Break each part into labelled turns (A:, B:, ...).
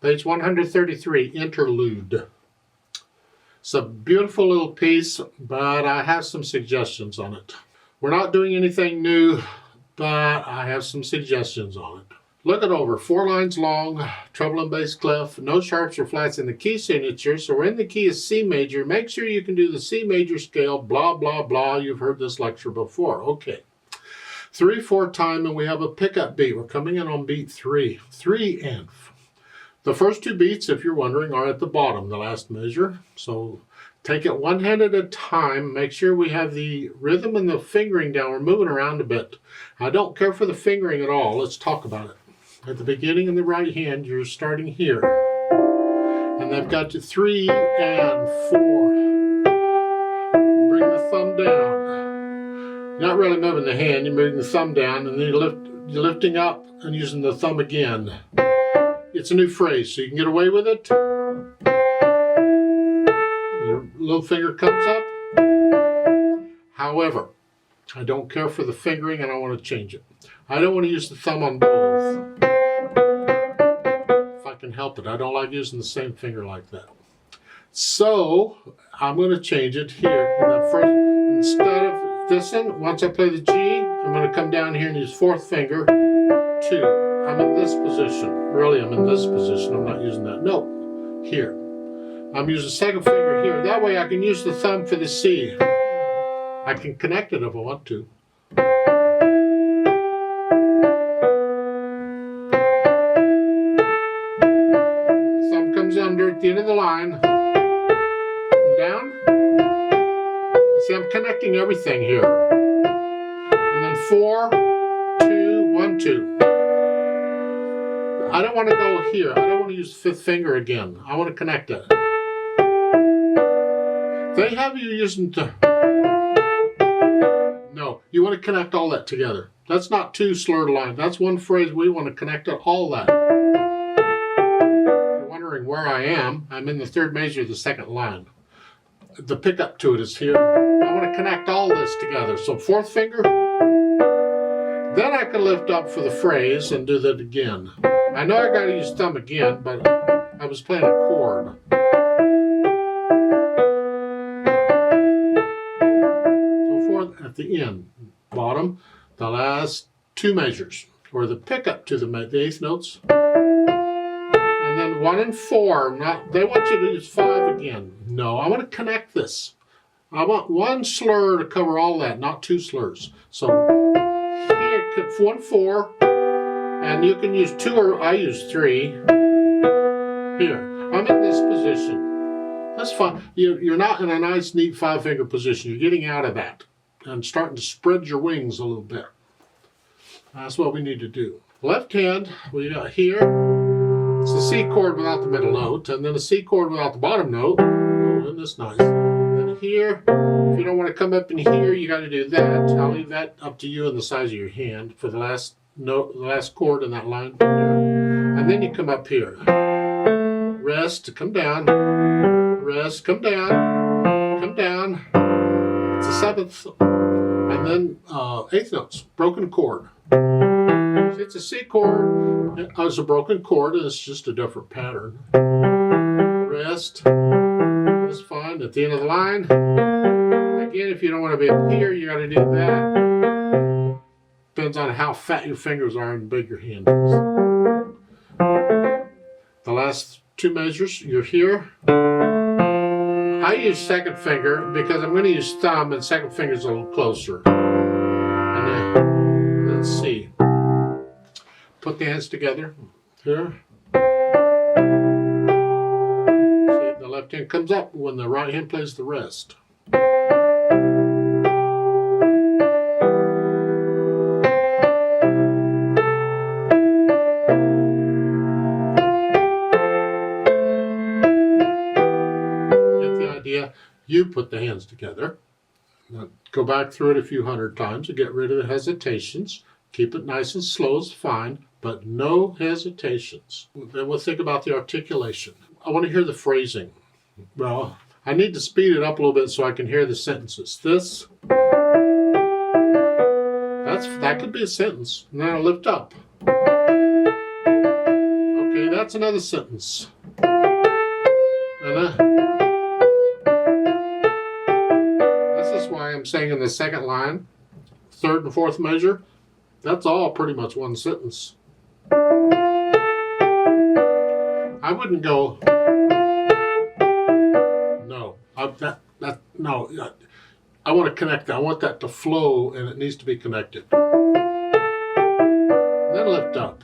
A: Page 133, Interlude. It's a beautiful little piece, but I have some suggestions on it. We're not doing anything new, but I have some suggestions on it. Look it over. 4 lines long, treble and bass clef, no sharps or flats in the key signature. So we're in the key of C major. Make sure you can do the C major scale, blah, blah, blah. You've heard this lecture before. Okay. 3/4 time, and we have a pickup beat. We're coming in on beat 3. 3 and 4. The first 2 beats, if you're wondering, are at the bottom, the last measure. So take it one hand at a time. Make sure we have the rhythm and the fingering down. We're moving around a bit. I don't care for the fingering at all. Let's talk about it. At the beginning in the right hand, you're starting here. And they've got you 3 and 4. Bring the thumb down. You're not really moving the hand, you're moving the thumb down, and then you're lifting up and using the thumb again. It's a new phrase, so you can get away with it. Your little finger comes up. However, I don't care for the fingering and I want to change it. I don't want to use the thumb on both. If I can help it. I don't like using the same finger like that. So, I'm going to change it here. Instead of this one, once I play the G, I'm going to come down here and use 4th finger, 2. I'm in this position. Really, I'm in this position. I'm not using that note. Here. I'm using the 2nd finger here. That way I can use the thumb for the C. I can connect it if I want to. Thumb comes under at the end of the line. Come down. See, I'm connecting everything here. And then 4, 2, 1, 2. I don't want to go here. I don't want to use the 5th finger again. I want to connect it. They have you using No, you want to connect all that together. That's not 2 slurred lines. That's one phrase. We want to connect all that. If you're wondering where I am, I'm in the 3rd measure of the 2nd line. The pickup to it is here. I want to connect all this together. So 4th finger. Then I can lift up for the phrase and do that again. I know I got to use thumb again, but I was playing a chord. So 4th at the end, bottom, the last 2 measures, or the pickup to the 8th notes. And then 1 and 4, they want you to use 5 again. No, I want to connect this. I want 1 slur to cover all that, not 2 slurs. So here, 1, 4. And you can use 2 or I use 3. Here, I'm in this position. That's fine. You're not in a nice, neat 5-finger position. You're getting out of that and starting to spread your wings a little bit. That's what we need to do. Left hand, we got here. It's the C chord without the middle note, and then a C chord without the bottom note. Oh, isn't this nice? And then here, if you don't want to come up in here, you got to do that. I'll leave that up to you and the size of your hand for the last note, the last chord in that line. And then you come up here. Rest, come down. Rest, come down. Come down. It's a 7th. And then 8th notes. Broken chord. It's a C chord. It's a broken chord, and it's just a different pattern. Rest. That's fine. At the end of the line. Again, if you don't want to be up here, you got to do that. Depends on how fat your fingers are and big your hand is. The last 2 measures, you're here. I use 2nd finger because I'm going to use thumb, and 2nd finger's a little closer. And then, let's see. Put the hands together. Here. See, the left hand comes up when the right hand plays the rest. You put the hands together. Now, go back through it a few hundred times to get rid of the hesitations. Keep it nice and slow is fine, but no hesitations. Then we'll think about the articulation. I want to hear the phrasing. Well, I need to speed it up a little bit so I can hear the sentences. This, that could be a sentence. And then I'll lift up. Okay, that's another sentence. And this is why I'm saying in the second line, third and fourth measure, that's all pretty much one sentence. I wouldn't go, no, no. I want to connect that. I want that to flow, and it needs to be connected. Then lift up.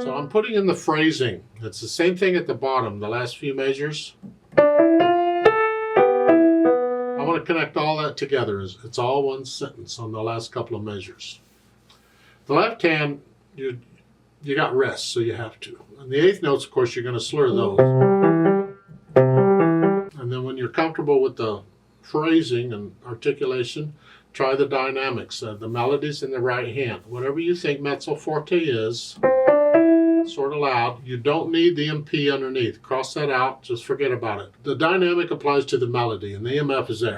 A: So I'm putting in the phrasing. It's the same thing at the bottom, the last few measures. I want to connect all that together. It's all one sentence on the last couple of measures. The left hand, you got rest, so you have to. And the eighth notes, of course, you're going to slur those. And then when you're comfortable with the phrasing and articulation, try the dynamics, the melodies in the right hand. Whatever you think mezzo forte is, sort of loud, you don't need the MP underneath. Cross that out, just forget about it. The dynamic applies to the melody, and the MF is there.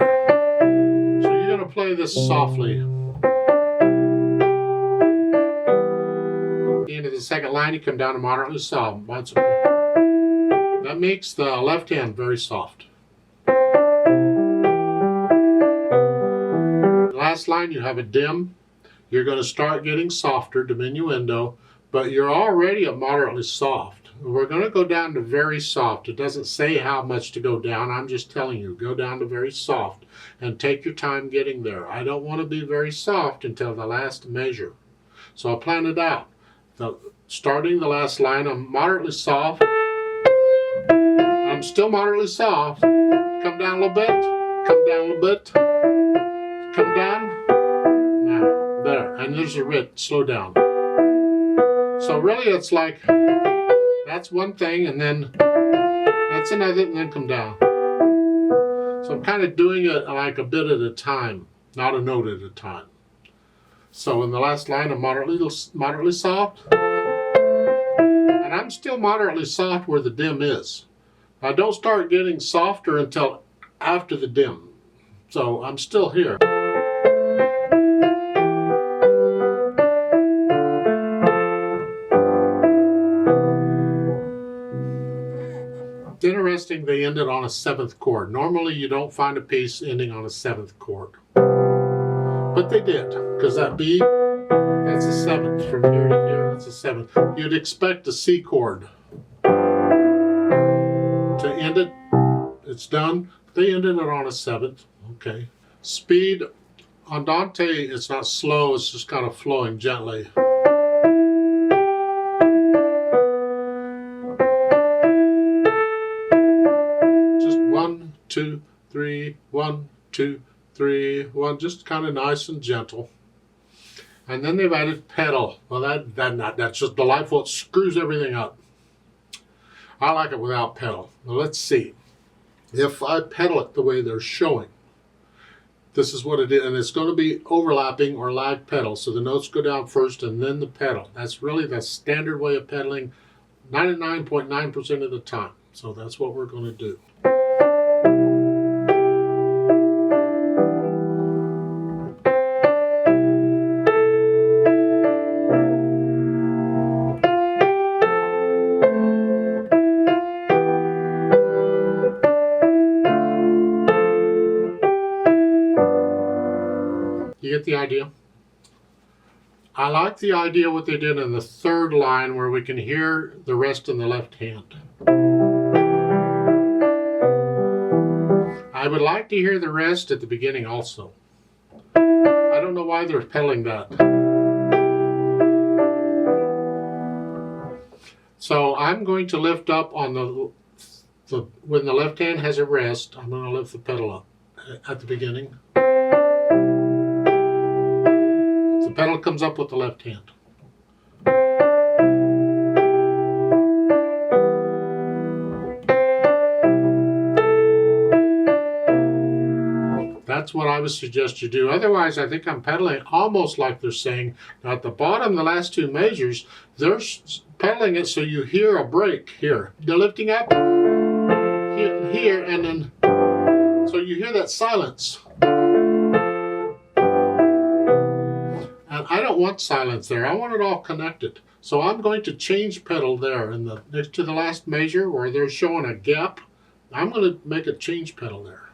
A: So you're going to play this softly. At the end of the second line, you come down to moderately soft. That makes the left hand very soft. Last line, you have a dim. You're going to start getting softer, diminuendo, but you're already at moderately soft. We're going to go down to very soft. It doesn't say how much to go down. I'm just telling you, go down to very soft and take your time getting there. I don't want to be very soft until the last measure. So I'll plan it out. Starting the last line, I'm moderately soft. I'm still moderately soft. Come down a little bit. Come down a little bit. Come down. Now, there. And there's a rit. Slow down. So really it's like, that's one thing, and then that's another, and then come down. So I'm kind of doing it like a bit at a time, not a note at a time. So in the last line, I'm moderately soft. And I'm still moderately soft where the dim is. I don't start getting softer until after the dim. So I'm still here. It's interesting they ended on a seventh chord. Normally you don't find a piece ending on a seventh chord. But they did, because that B, that's a seventh. From here to here, that's a seventh. You'd expect a C chord to end it. It's done. They ended it on a seventh. Okay. Speed, andante, it's not slow, it's just kind of flowing gently. Just 1, 2, 3, 1, 2, 3, 1, just kind of nice and gentle. And then they've added pedal. Well, that's just delightful. It screws everything up. I like it without pedal. Now let's see. If I pedal it the way they're showing, this is what it is, and it's going to be overlapping or lag pedal. So the notes go down first and then the pedal. That's really the standard way of pedaling 99.9% of the time. So that's what we're going to do. You get the idea? I like the idea what they did in the third line where we can hear the rest in the left hand. I would like to hear the rest at the beginning also. I don't know why they're pedaling that. So I'm going to lift up on when the left hand has a rest, I'm going to lift the pedal up at the beginning. The pedal comes up with the left hand. That's what I would suggest you do. Otherwise, I think I'm pedaling almost like they're saying. Now at the bottom, the last two measures, they're pedaling it so you hear a break here. They're lifting up here, and then so you hear that silence. And I don't want silence there. I want it all connected. So I'm going to change pedal there in the next to the last measure where they're showing a gap. I'm going to make a change pedal there.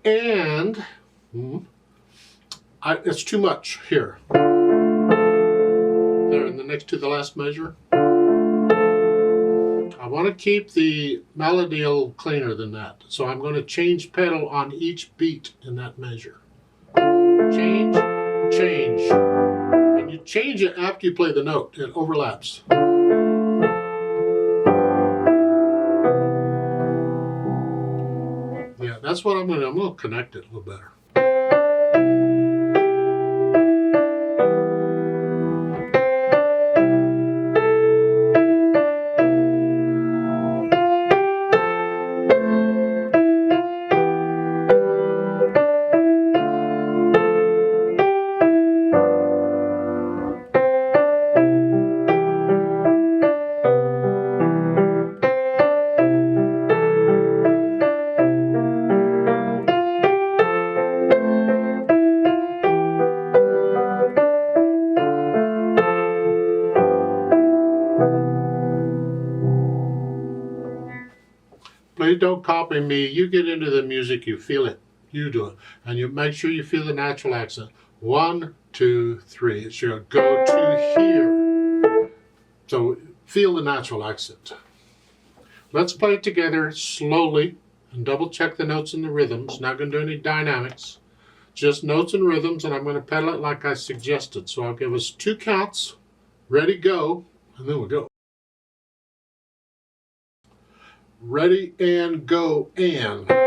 A: And it's too much here. There in the next to the last measure. I want to keep the melody a little cleaner than that. So I'm going to change pedal on each beat in that measure. Change, change. And you change it after you play the note. It overlaps. Yeah, that's what I'm going to connect it a little better. Please don't copy me. You get into the music, you feel it. You do it. And you make sure you feel the natural accent. 1, 2, 3. It should go to here. So feel the natural accent. Let's play it together slowly and double check the notes and the rhythms. Not going to do any dynamics. Just notes and rhythms, and I'm going to pedal it like I suggested. So I'll give us 2 counts. Ready, go. And then we'll go. Ready and go and.